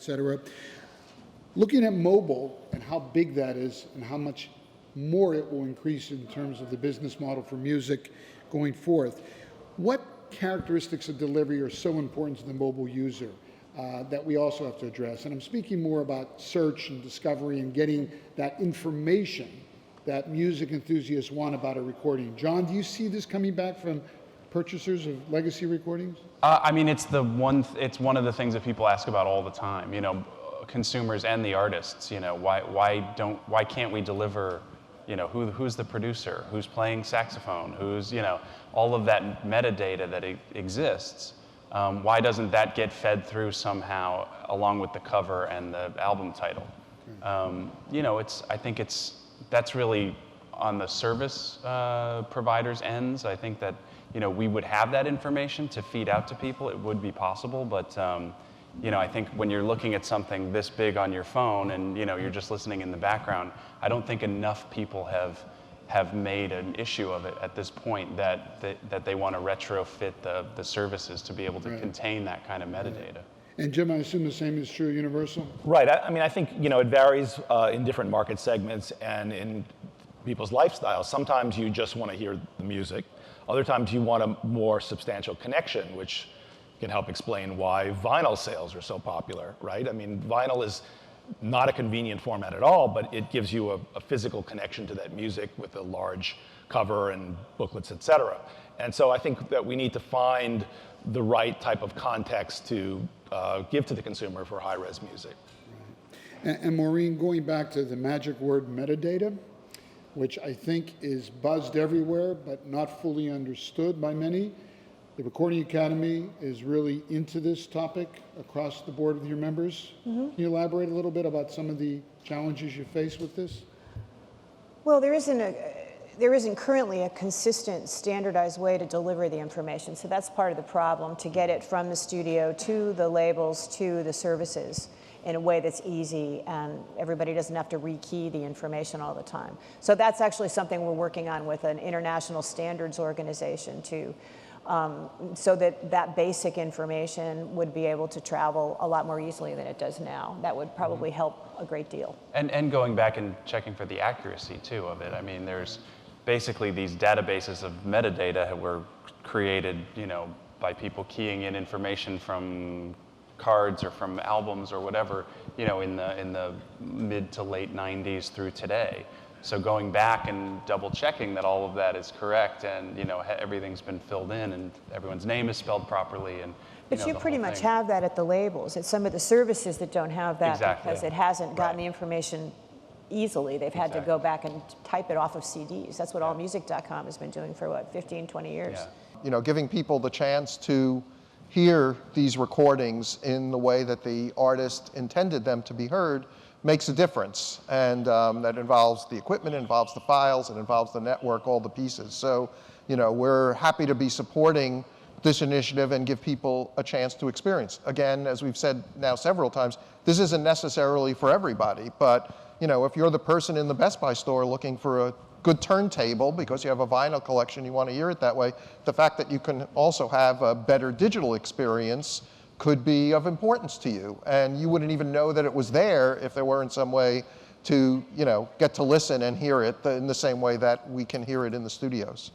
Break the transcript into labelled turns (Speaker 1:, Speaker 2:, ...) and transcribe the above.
Speaker 1: cetera. Looking at mobile and how big that is and how much more it will increase in terms of the business model for music going forth, what characteristics of delivery are so important to the mobile user that we also have to address? And I'm speaking more about search and discovery and getting that information that music enthusiasts want about a recording. John, do you see this coming back from purchasers of legacy recordings?
Speaker 2: I mean, it's one of the things that people ask about all the time. You know, consumers and the artists. You know, why can't we deliver? You know, who's the producer? Who's playing saxophone? Who's, you know, all of that metadata that exists. Why doesn't that get fed through somehow along with the cover and the album title? You know, I think that's really on the service providers' ends. I think that, you know, we would have that information to feed out to people. It would be possible, but you know, I think when you're looking at something this big on your phone and, you know, you're just listening in the background, I don't think enough people have made an issue of it at this point that they want to retrofit the services to be able to contain that kind of metadata.
Speaker 1: Right. And Jim, I assume the same is true Universal?
Speaker 3: Right. I mean, I think, you know, it varies in different market segments and in people's lifestyles. Sometimes you just want to hear the music. Other times you want a more substantial connection, which can help explain why vinyl sales are so popular, right? I mean, vinyl is not a convenient format at all, but it gives you a physical connection to that music with a large cover and booklets, et cetera. And so I think that we need to find the right type of context to give to the consumer for high-res music.
Speaker 1: Right. And Maureen, going back to the magic word metadata, which I think is buzzed everywhere, but not fully understood by many. The Recording Academy is really into this topic across the board with your members. Can you elaborate a little bit about some of the challenges you face with this?
Speaker 4: Well, there isn't currently a consistent, standardized way to deliver the information. So that's part of the problem, to get it from the studio to the labels to the services in a way that's easy and everybody doesn't have to rekey the information all the time. So that's actually something we're working on with an international standards organization too. So that basic information would be able to travel a lot more easily than it does now. That would probably help a great deal.
Speaker 2: And going back and checking for the accuracy too of it. I mean, there's basically these databases of metadata that were created, you know, by people keying in information from cards or from albums or whatever, you know, in the mid to late 90s through today. So going back and double checking that all of that is correct and, you know, everything's been filled in and everyone's name is spelled properly and
Speaker 4: But you pretty much have that at the labels. It's some of the services that don't have that because it hasn't gotten the information easily. They've had to go back and type it off of CDs. That's what allmusic.com has been doing for, what, 15, 20 years?
Speaker 2: Yeah.
Speaker 5: You know, giving people the chance to hear these recordings in the way that the artist intended them to be heard makes a difference. And that involves the equipment, it involves the files, it involves the network, all the pieces. So, you know, we're happy to be supporting this initiative and give people a chance to experience. Again, as we've said now several times, this isn't necessarily for everybody, but, you know, if you're the person in the Best Buy store looking for a good turntable because you have a vinyl collection, you want to hear it that way, the fact that you can also have a better digital experience could be of importance to you. And you wouldn't even know that it was there if there weren't some way to, you know, get to listen and hear it in the same way that we can hear it in the studios.